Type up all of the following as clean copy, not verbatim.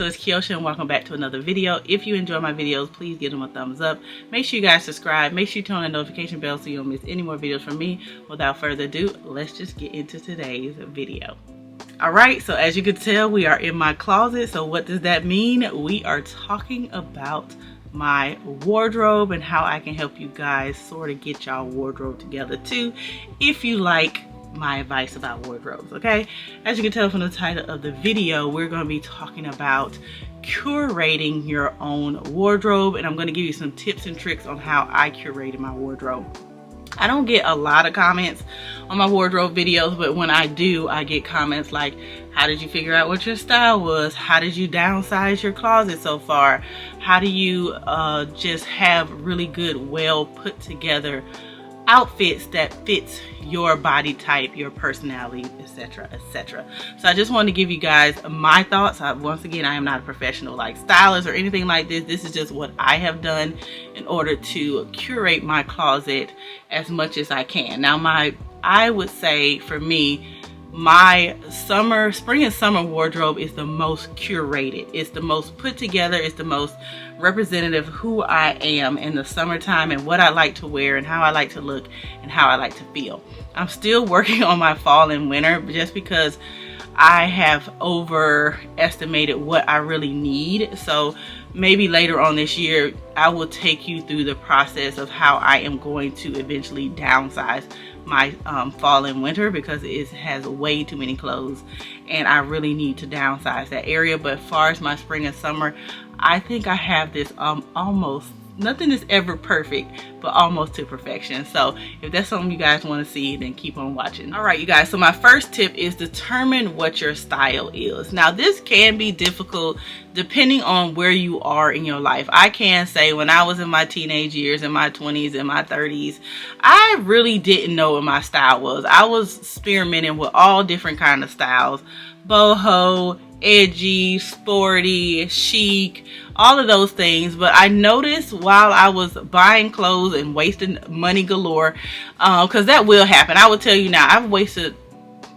is Kiosha and welcome back to another video. If you enjoy my videos, please give them a thumbs up. Make sure you guys subscribe. Make sure you turn on the notification bell so you don't miss any more videos from me. Without further ado, let's just get into today's video. Alright, so as you can tell, we are in my closet. So what does that mean? We are talking about my wardrobe and how I can help you guys sort of get y'all wardrobe together too, if you like my advice about wardrobes. Okay, as you can tell from the title of the video, we're going to be talking about curating your own wardrobe, and I'm going to give you some tips and tricks on how I curated my wardrobe. I don't get a lot of comments on my wardrobe videos, but when I do, I get comments like, how did you figure out what your style was? How did you downsize your closet so far? How do you just have really good, well put together outfits that fits your body type, your personality, etc., etc. So I just wanted to give you guys my thoughts. Once again, I am not a professional like stylist or anything like this. This is just what I have done in order to curate my closet as much as I can. Now I would say for me, my spring and summer wardrobe is the most curated. It's the most put together. It's the most representative of who I am in the summertime and what I like to wear and how I like to look and how I like to feel. I'm still working on my fall and winter just because I have overestimated what I really need. So maybe later on this year, I will take you through the process of how I am going to eventually downsize my fall and winter, because it has way too many clothes and I really need to downsize that area. But as far as my spring and summer, I think I have this almost, nothing is ever perfect, but almost to perfection. So if that's something you guys want to see, then keep on watching. All right, you guys, so my first tip is determine what your style is. Now this can be difficult depending on where you are in your life. I can say when I was in my teenage years, in my 20s, in my 30s, I really didn't know what my style was. I was experimenting with all different kind of styles: boho, edgy, sporty, chic, all of those things. But I noticed while I was buying clothes and wasting money galore, because that will happen. I will tell you now, I've wasted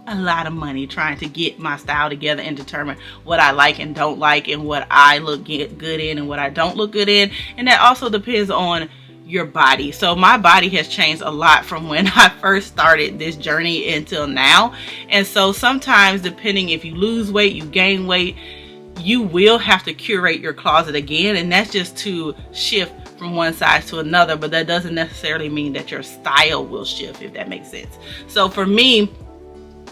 a lot of money trying to get my style together and determine what I like and don't like, and what I look good in and what I don't look good in. And that also depends on your body. So my body has changed a lot from when I first started this journey until now. And so sometimes, depending if you lose weight, you gain weight, you will have to curate your closet again. And that's just to shift from one size to another, but that doesn't necessarily mean that your style will shift, if that makes sense. So for me,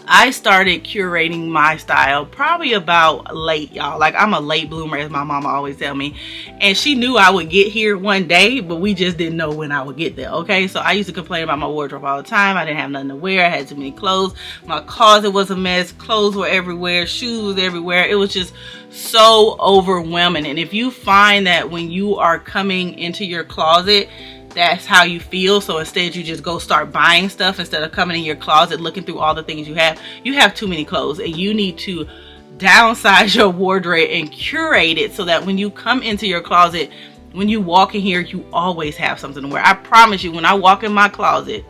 I started curating my style probably about late, y'all. Like, I'm a late bloomer, as my mama always tell me. And she knew I would get here one day, but we just didn't know when I would get there, okay? So I used to complain about my wardrobe all the time. I didn't have nothing to wear. I had too many clothes. My closet was a mess. Clothes were everywhere. Shoes were everywhere. It was just so overwhelming. And if you find that when you are coming into your closet, that's how you feel, so instead you just go start buying stuff instead of coming in your closet looking through all the things you have too many clothes, and you need to downsize your wardrobe and curate it so that when you come into your closet, when you walk in here, you always have something to wear. I promise you, when I walk in my closet,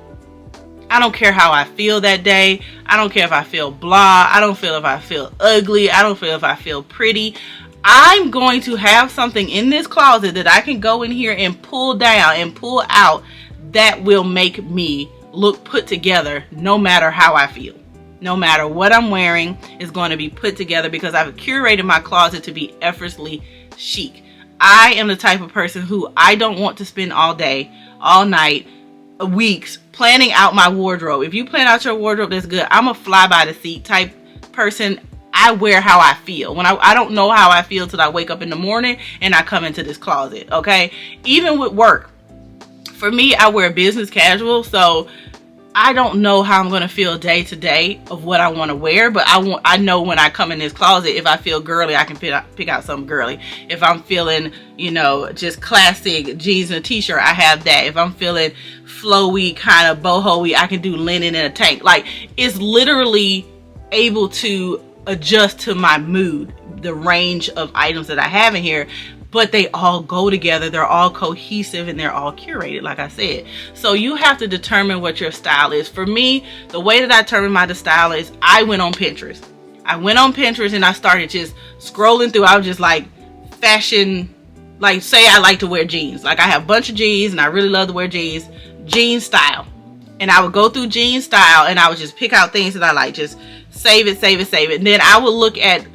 I don't care how I feel that day. I don't care if I feel blah. I don't feel if I feel ugly. I don't feel if I feel pretty. I'm going to have something in this closet that I can go in here and pull down and pull out that will make me look put together no matter how I feel. No matter what I'm wearing is going to be put together, because I've curated my closet to be effortlessly chic. I am the type of person who I don't want to spend all day, all night, weeks planning out my wardrobe. If you plan out your wardrobe, that's good. I'm a fly by the seat type person. I wear how I feel. When I don't know how I feel till I wake up in the morning and I come into this closet, okay? Even with work. For me, I wear business casual, so I don't know how I'm going to feel day to day of what I want to wear, but I know when I come in this closet, if I feel girly, I can pick out something girly. If I'm feeling, you know, just classic jeans and a t-shirt, I have that. If I'm feeling flowy, kind of boho-y, I can do linen and a tank. Like, it's literally able to adjust to my mood, the range of items that I have in here, but they all go together. They're all cohesive and they're all curated, like I said. So you have to determine what your style is. For me, the way that I determine my style is I went on Pinterest. I went on Pinterest and I started just scrolling through. I was just like fashion, like say I like to wear jeans. Like I have a bunch of jeans and I really love to wear jeans, jean style. And I would go through jean style and I would just pick out things that I like, just save it. And then I would look at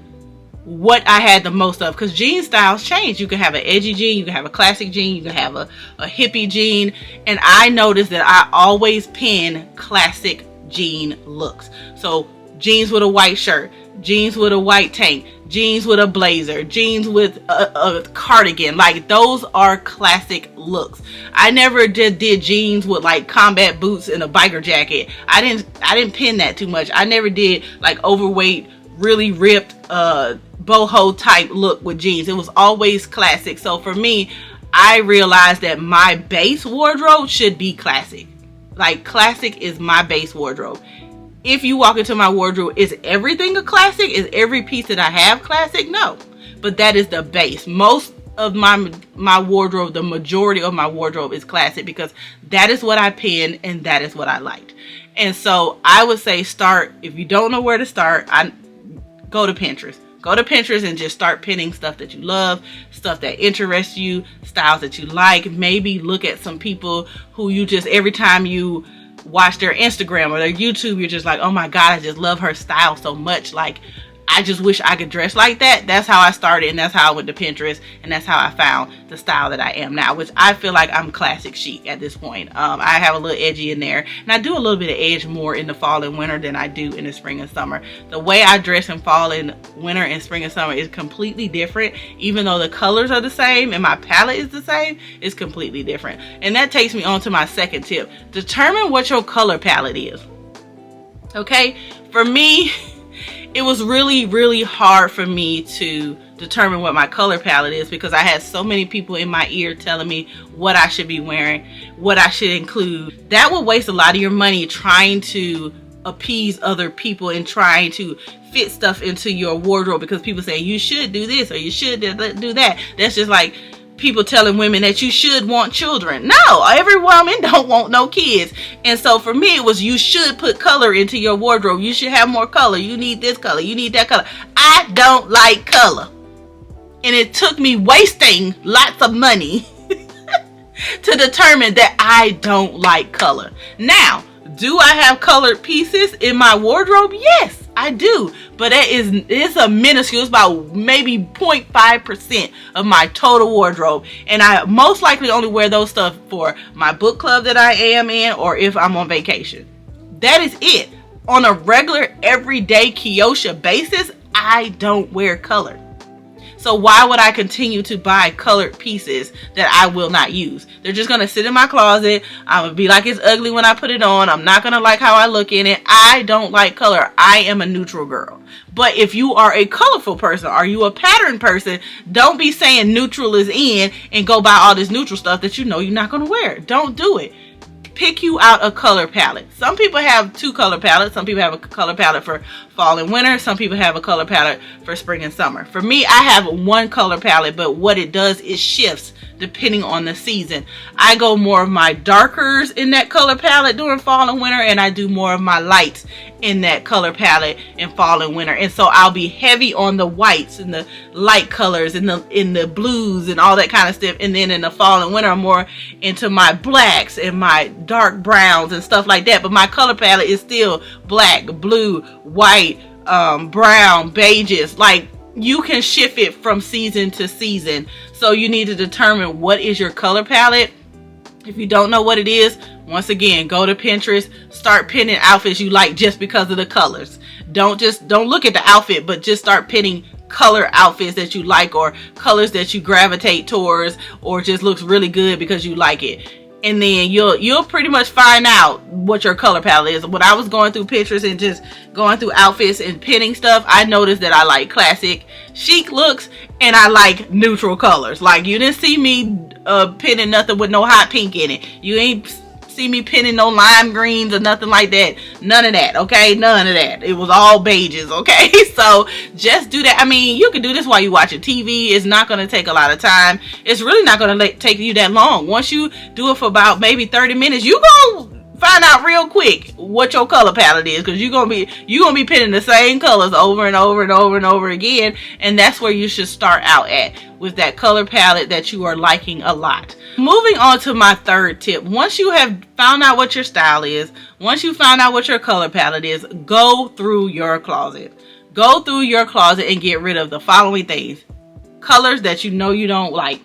what I had the most of, because jean styles change. You can have an edgy jean, you can have a classic jean, you can have a hippie jean. And I noticed that I always pin classic jean looks. So jeans with a white shirt, jeans with a white tank, jeans with a blazer, jeans with a cardigan. Like those are classic looks. I never did jeans with like combat boots and a biker jacket. I didn't pin that too much. I never did like overweight, really ripped boho type look with jeans. It was always classic. So for me, I realized that my base wardrobe should be classic. Like classic is my base wardrobe. If you walk into my wardrobe, is everything a classic? Is every piece that I have classic? No, but that is the base. Most of my wardrobe, the majority of my wardrobe is classic, because that is what I pin and that is what I liked. And so I would say start, if you don't know where to start, go to Pinterest. Go to Pinterest and just start pinning stuff that you love, stuff that interests you, styles that you like. Maybe look at some people who you just, every time you watch their Instagram or their YouTube, you're just like, oh my God, I just love her style so much. Like, I just wish I could dress like that. That's how I started, and that's how I went to Pinterest, and that's how I found the style that I am now, which I feel like I'm classic chic at this point. I have a little edgy in there, and I do a little bit of edge more in the fall and winter than I do in the spring and summer. The way I dress in fall and winter and spring and summer is completely different. Even though the colors are the same and my palette is the same, it's completely different. And that takes me on to my second tip. Determine what your color palette is. Okay, for me, it was really hard for me to determine what my color palette is, because I had so many people in my ear telling me what I should be wearing, what I should include. That would waste a lot of your money trying to appease other people and trying to fit stuff into your wardrobe, because people say you should do this or you should do that. That's just like people telling women that you should want children. No, every woman don't want no kids. And so for me, it was, you should put color into your wardrobe. You should have more color. You need this color. You need that color. I don't like color. And it took me wasting lots of money to determine that I don't like color. Now, do I have colored pieces in my wardrobe? Yes, I do. But it's a minuscule. It's about maybe 0.5% of my total wardrobe. And I most likely only wear those stuff for my book club that I am in, or if I'm on vacation. That is it. On a regular, everyday Kyosha basis, I don't wear color. So why would I continue to buy colored pieces that I will not use? They're just going to sit in my closet. I'm going to be like, it's ugly when I put it on. I'm not going to like how I look in it. I don't like color. I am a neutral girl. But if you are a colorful person, are you a pattern person, don't be saying neutral is in and go buy all this neutral stuff that you know you're not going to wear. Don't do it. Pick you out a color palette. Some people have 2 color palettes. Some people have a color palette for fall and winter. Some people have a color palette for spring and summer. For me, I have 1 color palette, but what it does is shifts depending on the season. I go more of my darkers in that color palette during fall and winter, and I do more of my lights in that color palette in fall and winter. And so I'll be heavy on the whites and the light colors and in the blues and all that kind of stuff. And then in the fall and winter, I'm more into my blacks and my dark browns and stuff like that. But my color palette is still black, blue, white, brown, beiges. Like, you can shift it from season to season. So you need to determine what is your color palette. If you don't know what it is, once again, go to Pinterest, start pinning outfits you like just because of the colors. Don't look at the outfit, but just start pinning color outfits that you like, or colors that you gravitate towards, or just looks really good because you like it. And then you'll pretty much find out what your color palette is. When I was going through Pinterest and just going through outfits and pinning stuff, I noticed that I like classic chic looks and I like neutral colors. Like, you didn't see me pinning nothing with no hot pink in it. You ain't see me pinning no lime greens or nothing like that. None of that, okay? None of that. It was all beiges, okay? So just do that. I mean, you can do this while you're watching TV. It's not going to take a lot of time. It's really not going to take you that long. Once you do it for about maybe 30 minutes, you gonna find out real quick what your color palette is, because you're gonna be pinning the same colors over and over and over and over again, and that's where you should start out at, with that color palette that you are liking a lot. Moving on to my third tip. Once you have found out what your style is, once you find out what your color palette is, go through your closet. Go through your closet and get rid of the following things. Colors that you know you don't like.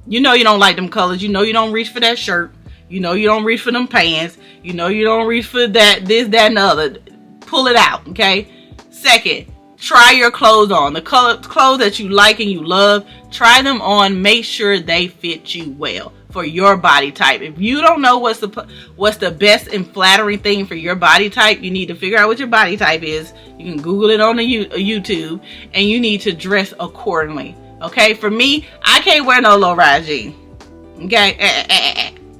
You know you don't like them colors. You know you don't reach for that shirt. You know you don't reach for them pants. You know you don't reach for that, this, that, and the other. Pull it out, okay? Second, try your clothes on. The clothes that you like and you love, try them on. Make sure they fit you well for your body type. If you don't know what's the best and flattering thing for your body type, you need to figure out what your body type is. You can Google it on the YouTube, and you need to dress accordingly. Okay, for me, I can't wear no low-rise jeans. Okay,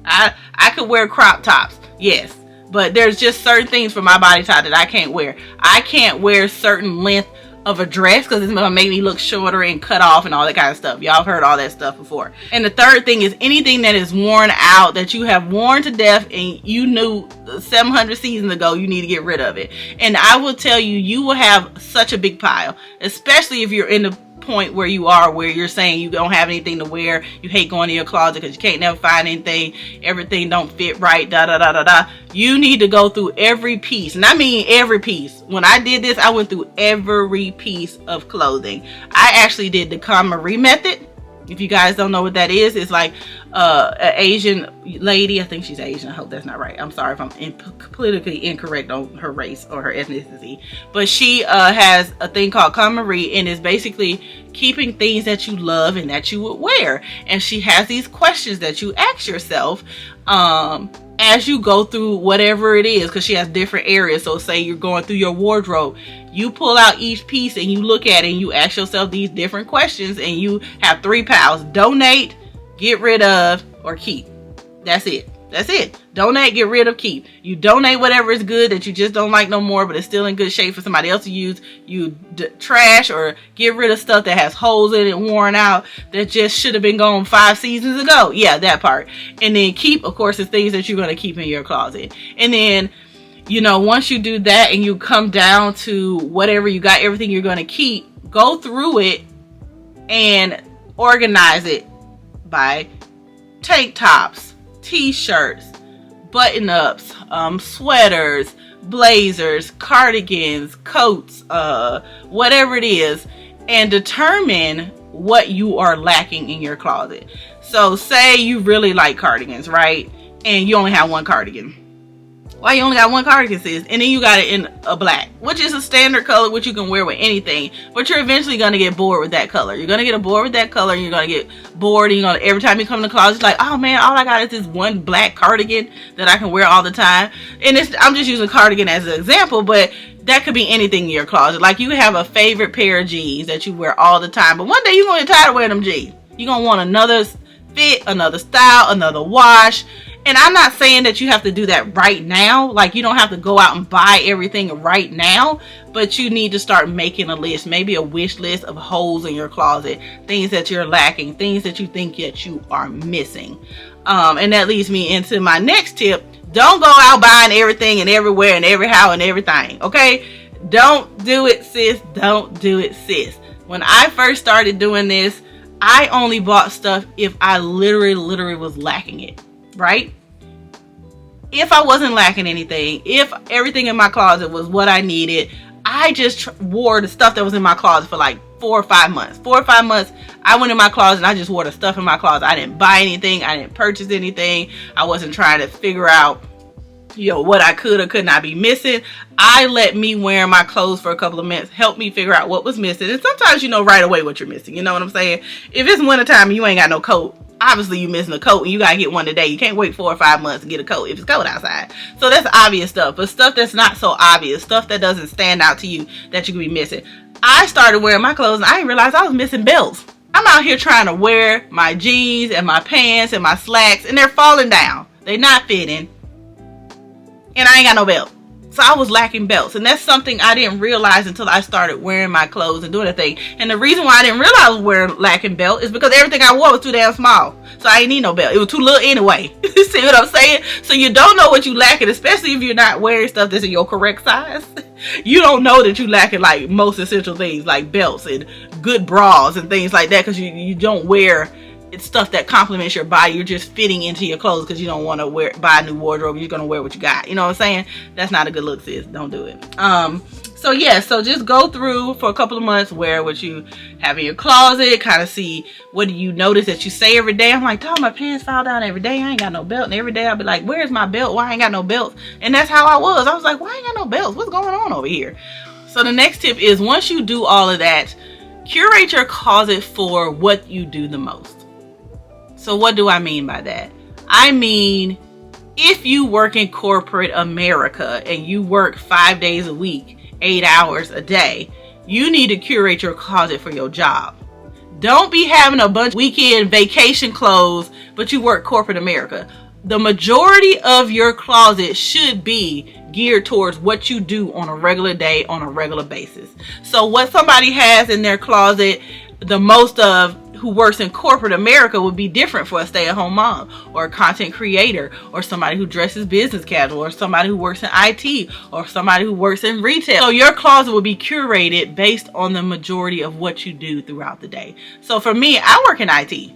I could wear crop tops, yes, but there's just certain things for my body type that I can't wear. I can't wear certain length of a dress because it's gonna make me look shorter and cut off and all that kind of stuff. Y'all have heard all that stuff before. And the third thing is anything that is worn out, that you have worn to death and you knew 700 seasons ago you need to get rid of it. And I will tell you, you will have such a big pile, especially if you're in the point where you are, where you're saying you don't have anything to wear, you hate going to your closet because you can't never find anything, everything don't fit right, you need to go through every piece, and I mean every piece. When I did this, I went through every piece of clothing. I actually did the KonMari method. If you guys don't know what that is, it's like an Asian lady, I think she's Asian, I hope that's not right, I'm sorry if I'm politically incorrect on her race or her ethnicity, but she has a thing called KonMari, and it's basically keeping things that you love and that you would wear. And she has these questions that you ask yourself as you go through whatever it is, because she has different areas. So say you're going through your wardrobe, you pull out each piece and you look at it and you ask yourself these different questions, and you have 3 piles: donate, get rid of, or keep. That's it. That's it. Donate, get rid of, keep. You donate whatever is good that you just don't like no more, but it's still in good shape for somebody else to use. You trash or get rid of stuff that has holes in it, worn out, that just should have been gone 5 seasons ago. Yeah, that part. And then keep, of course, is things that you're going to keep in your closet. And then, you know, once you do that and you come down to whatever you got, everything you're going to keep, go through it and organize it by tank tops, t-shirts, button-ups, sweaters, blazers, cardigans, coats, whatever it is, and determine what you are lacking in your closet. So say you really like cardigans, right? And you only have one cardigan. Why you only got one cardigan, sis? And then you got it in a black, which is a standard color, which you can wear with anything, but you're eventually going to get bored with that color. You're going to get bored with that color, and you're going to get bored, and you're gonna, every time you come in the closet, it's like, oh man, all I got is this one black cardigan that I can wear all the time. And I'm just using cardigan as an example, but that could be anything in your closet. Like you have a favorite pair of jeans that you wear all the time, but one day you're going to get tired of wearing them jeans. You're going to want another fit, another style, another wash. And I'm not saying that you have to do that right now. Like you don't have to go out and buy everything right now, but you need to start making a list, maybe a wish list of holes in your closet, things that you're lacking, things that you think that you are missing. And that leads me into my next tip. Don't go out buying everything and everywhere and every how and everything. Okay? Don't do it, sis. Don't do it, sis. When I first started doing this, I only bought stuff if I literally was lacking it. Right? If I wasn't lacking anything, if everything in my closet was what I needed, I just wore the stuff that was in my closet for like 4 or 5 months. 4 or 5 months, I went in my closet and I just wore the stuff in my closet. I didn't buy anything. I didn't purchase anything. I wasn't trying to figure out, you know, what I could or could not be missing. I let me wearing my clothes for a couple of minutes help me figure out what was missing. And sometimes you know right away what you're missing. You know what I'm saying? If it's wintertime and you ain't got no coat, obviously you're missing a coat and you gotta get one today. You can't wait 4 or 5 months to get a coat if it's cold outside. So that's obvious stuff. But stuff that's not so obvious, stuff that doesn't stand out to you that you could be missing. I started wearing my clothes and I didn't realize I was missing belts. I'm out here trying to wear my jeans and my pants and my slacks and they're falling down. They're not fitting. And I ain't got no belt. So I was lacking belts. And that's something I didn't realize until I started wearing my clothes and doing a thing. And the reason why I didn't realize I was wearing lacking belt is because everything I wore was too damn small. So I didn't need no belt. It was too little anyway. See what I'm saying? So you don't know what you lacking, especially if you're not wearing stuff that's in your correct size. You don't know that you lacking like most essential things like belts and good bras and things like that, because you don't wear it's stuff that complements your body. You're just fitting into your clothes because you don't want to buy a new wardrobe. You're going to wear what you got. You know what I'm saying? That's not a good look, sis. Don't do it. So yeah, so just go through for a couple of months, wear what you have in your closet, kind of see what do you notice that you say every day. I'm like, dog, my pants fall down every day. I ain't got no belt. And every day I'll be like, where's my belt? Why I ain't got no belts? And that's how I was. I was like, why I ain't got no belts? What's going on over here? So the next tip is, once you do all of that, curate your closet for what you do the most. So what do I mean by that? I mean, if you work in corporate America and you work 5 days a week, 8 hours a day, you need to curate your closet for your job. Don't be having a bunch of weekend vacation clothes, but you work corporate America. The majority of your closet should be geared towards what you do on a regular day, on a regular basis. So what somebody has in their closet, the most of who works in corporate America, would be different for a stay-at-home mom or a content creator or somebody who dresses business casual or somebody who works in IT or somebody who works in retail. So your closet will be curated based on the majority of what you do throughout the day. So for me, I work in IT.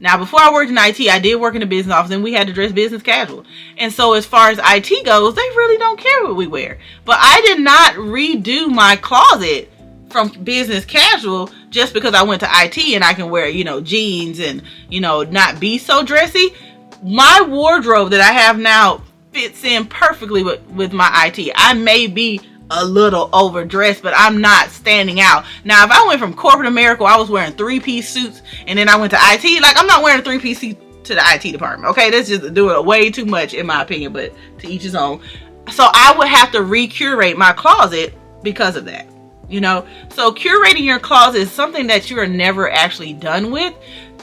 Now, before I worked in IT, I did work in the business office, and we had to dress business casual. And so as far as IT goes, they really don't care what we wear. But I did not redo my closet from business casual just because I went to IT and I can wear, jeans and, not be so dressy. My wardrobe that I have now fits in perfectly with my IT. I may be a little overdressed, but I'm not standing out. Now, if I went from corporate America, I was wearing 3-piece suits, and then I went to IT, like, I'm not wearing a 3-piece suit to the IT department. Okay, that's just doing it way too much in my opinion, but to each his own. So I would have to recurate my closet because of that. So curating your closet is something that you are never actually done with.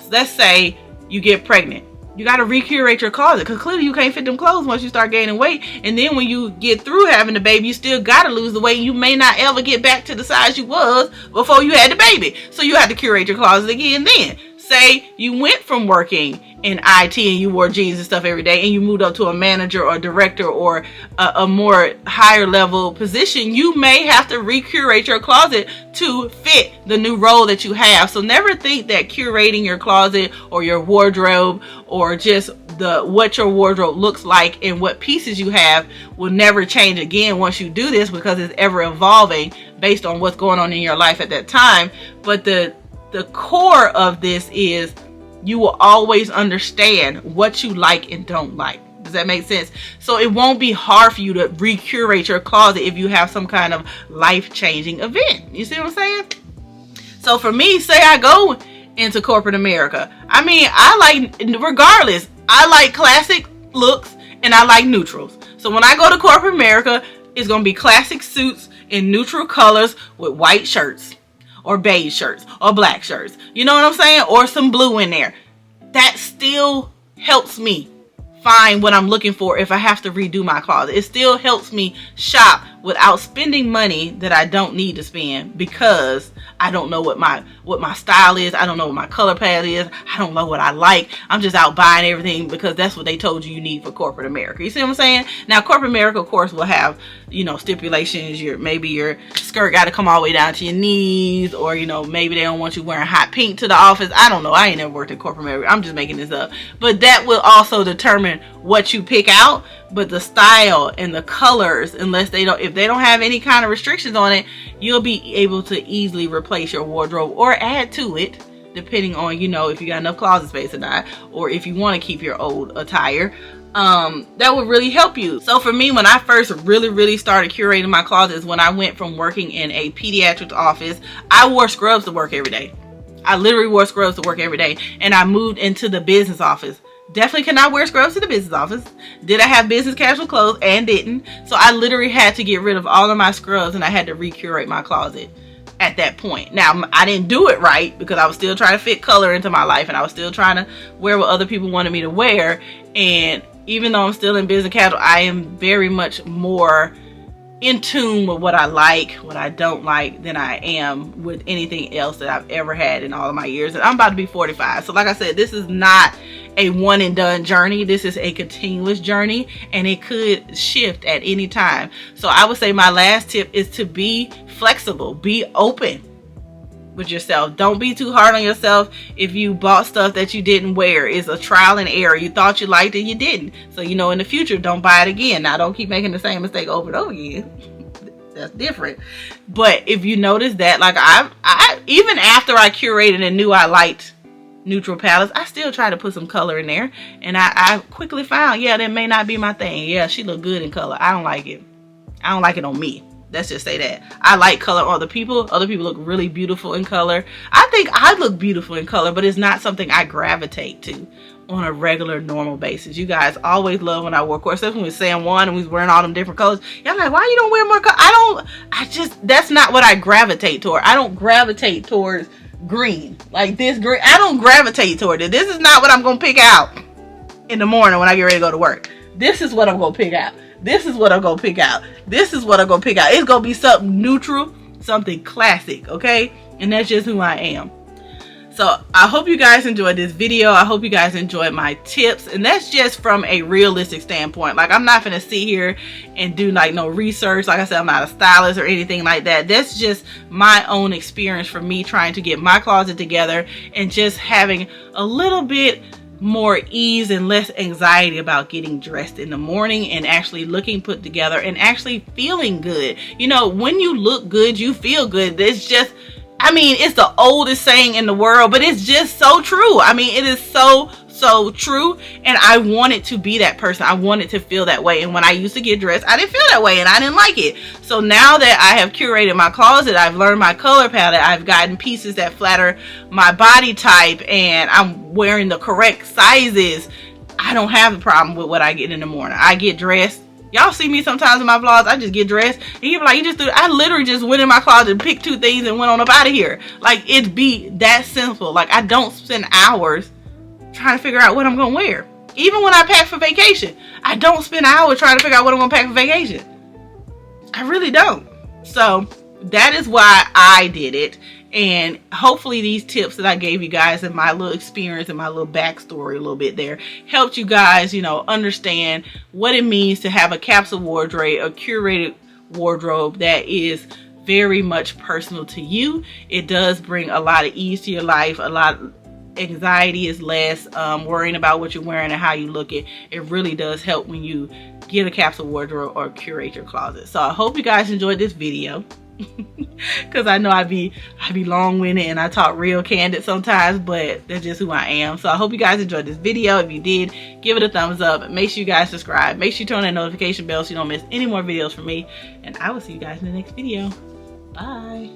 So let's say you get pregnant. You got to recurate your closet because clearly you can't fit them clothes once you start gaining weight. And then when you get through having the baby, you still got to lose the weight. You may not ever get back to the size you was before you had the baby. So you have to curate your closet again then. Say you went from working in IT and you wore jeans and stuff every day and you moved up to a manager or director or a more higher level position, you may have to recurate your closet to fit the new role that you have. So never think that curating your closet or your wardrobe or just what your wardrobe looks like and what pieces you have will never change again once you do this, because it's ever evolving based on what's going on in your life at that time. But the core of this is you will always understand what you like and don't like. Does that make sense? So it won't be hard for you to recurate your closet if you have some kind of life-changing event. You see what I'm saying? So for me, say I go into corporate America, regardless, I like classic looks and I like neutrals. So when I go to corporate America, it's going to be classic suits in neutral colors with white shirts, or beige shirts, or black shirts. You know what I'm saying? Or some blue in there. That still helps me find what I'm looking for if I have to redo my closet. It still helps me shop without spending money that I don't need to spend, because I don't know what my style is. I don't know what my color palette is. I don't know what I like. I'm just out buying everything because that's what they told you need for corporate America. You see what I'm saying? Now, corporate America, of course, will have, stipulations. Maybe your skirt got to come all the way down to your knees, or, maybe they don't want you wearing hot pink to the office. I don't know. I ain't never worked in corporate America. I'm just making this up. But that will also determine what you pick out. But the style and the colors, if they don't have any kind of restrictions on it, you'll be able to easily replace your wardrobe or add to it, depending on, if you got enough closet space or not, or if you want to keep your old attire. That would really help you. So for me, when I first really started curating my closet is when I went from working in a pediatrics office. I wore scrubs to work every day. I literally wore scrubs to work every day. And I moved into the business office. Definitely cannot wear scrubs to the business office. Did I have business casual clothes? And didn't. So I literally had to get rid of all of my scrubs and I had to recurate my closet at that point. Now, I didn't do it right because I was still trying to fit color into my life and I was still trying to wear what other people wanted me to wear. And even though I'm still in business casual, I am very much more in tune with what I like, what I don't like, than I am with anything else that I've ever had in all of my years. And I'm about to be 45. So like I said, this is not a one and done journey. This is a continuous journey, and it could shift at any time. So I would say my last tip is to be flexible, be open with yourself. Don't be too hard on yourself if you bought stuff that you didn't wear. It's a trial and error. You thought you liked it, you didn't. So you know, in the future, don't buy it again. Now, don't keep making the same mistake over and over again. That's different. But if you notice that, like I even after I curated and knew I liked neutral palettes, I still try to put some color in there, and I quickly found, yeah, that may not be my thing. Yeah, she look good in color. I don't like it. I don't like it on me. Let's just say that. I like color on other people. Other people look really beautiful in color. I think I look beautiful in color, but it's not something I gravitate to on a regular, normal basis. You guys always love when I wore corsets, when we was San Juan and we was wearing all them different colors. Y'all like, why you don't wear more color? That's not what I gravitate toward. I don't gravitate towards green. Like this green, I don't gravitate toward it. This is not what I'm going to pick out in the morning when I get ready to go to work. This is what I'm going to pick out. This is what I'm going to pick out. This is what I'm going to pick out. It's going to be something neutral, something classic, okay? And that's just who I am. So I hope you guys enjoyed this video. I hope you guys enjoyed my tips. And that's just from a realistic standpoint. Like, I'm not going to sit here and do like no research. Like I said, I'm not a stylist or anything like that. That's just my own experience for me trying to get my closet together and just having a little bit more ease and less anxiety about getting dressed in the morning and actually looking put together and actually feeling good. You know, when you look good, you feel good. It's just, I mean, it's the oldest saying in the world, but it's just so true. I mean, it is so true. And I wanted to be that person. I wanted to feel that way. And when I used to get dressed, I didn't feel that way and I didn't like it. So now that I have curated my closet, I've learned my color palette, I've gotten pieces that flatter my body type, and I'm wearing the correct sizes, I don't have a problem with what I get in the morning. I get dressed. Y'all see me sometimes in my vlogs, I just get dressed and you're like, I literally just went in my closet and picked 2 things and went on up out of here. Like, it be that simple. Like, I don't spend hours trying to figure out what I'm gonna wear. Even when I pack for vacation, I don't spend hours trying to figure out what I'm gonna pack for vacation. I really don't. So that is why I did it. And hopefully these tips that I gave you guys and my little experience and my little backstory a little bit there helped you guys, you know, understand what it means to have a capsule wardrobe, a curated wardrobe that is very much personal to you. It does bring a lot of ease to your life. A lot of anxiety is less, worrying about what you're wearing and how you look. It really does help when you get a capsule wardrobe or curate your closet. So I hope you guys enjoyed this video. Because I know I be long-winded and I talk real candid sometimes, but that's just who I am. So I hope you guys enjoyed this video. If you did, give it a thumbs up. Make sure you guys subscribe. Make sure you turn on that notification bell so you don't miss any more videos from me. And I will see you guys in the next video. Bye.